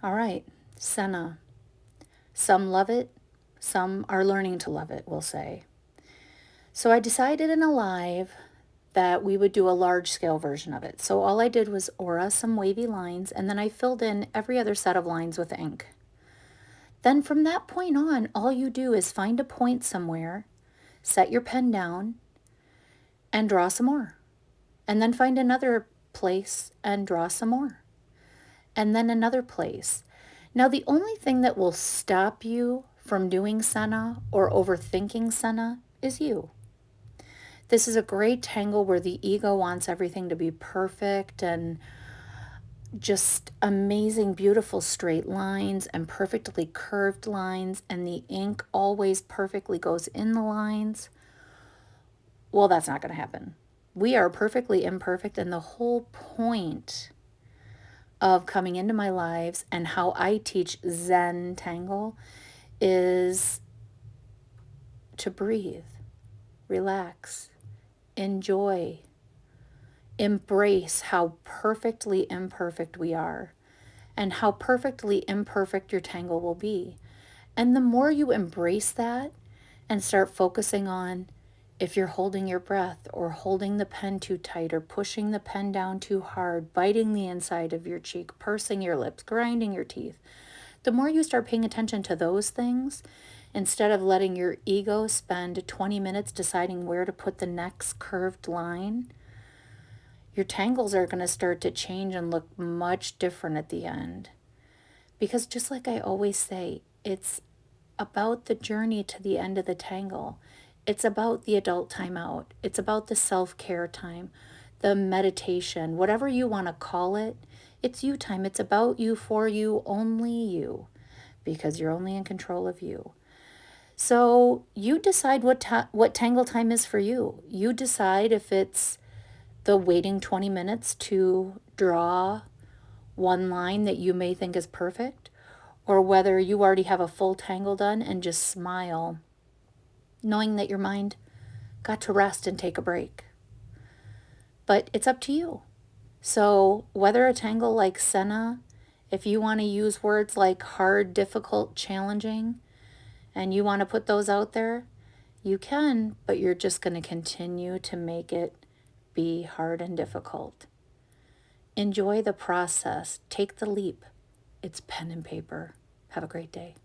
All right, Scena. Some love it, some are learning to love it, we'll say. So I decided in a live that we would do a large scale version of it. So all I did was aura some wavy lines, and then I filled in every other set of lines with ink. Then from that point on, all you do is find a point somewhere, set your pen down, and draw some more. And then find another place and draw some more. And then another place. Now, the only thing that will stop you from doing Scena or overthinking Scena is you. This is a great tangle where the ego wants everything to be perfect and just amazing, beautiful straight lines and perfectly curved lines, and the ink always perfectly goes in the lines. Well, that's not going to happen. We are perfectly imperfect, and the whole point of coming into my lives and how I teach Zentangle is to breathe, relax, enjoy, embrace how perfectly imperfect we are and how perfectly imperfect your tangle will be. And the more you embrace that and start focusing on if you're holding your breath or holding the pen too tight or pushing the pen down too hard, biting the inside of your cheek, pursing your lips, grinding your teeth, the more you start paying attention to those things, instead of letting your ego spend 20 minutes deciding where to put the next curved line, your tangles are going to start to change and look much different at the end. Because just like I always say, it's about the journey to the end of the tangle. It's about the adult time out. It's about the self-care time, the meditation, whatever you want to call it. It's you time. It's about you, for you, only you, because you're only in control of you. So you decide what tangle time is for you. You decide if it's the waiting 20 minutes to draw one line that you may think is perfect, or whether you already have a full tangle done and just smile, knowing that your mind got to rest and take a break. But it's up to you. So whether a tangle like Scena, if you want to use words like hard, difficult, challenging, and you want to put those out there, you can, but you're just going to continue to make it be hard and difficult. Enjoy the process. Take the leap. It's pen and paper. Have a great day.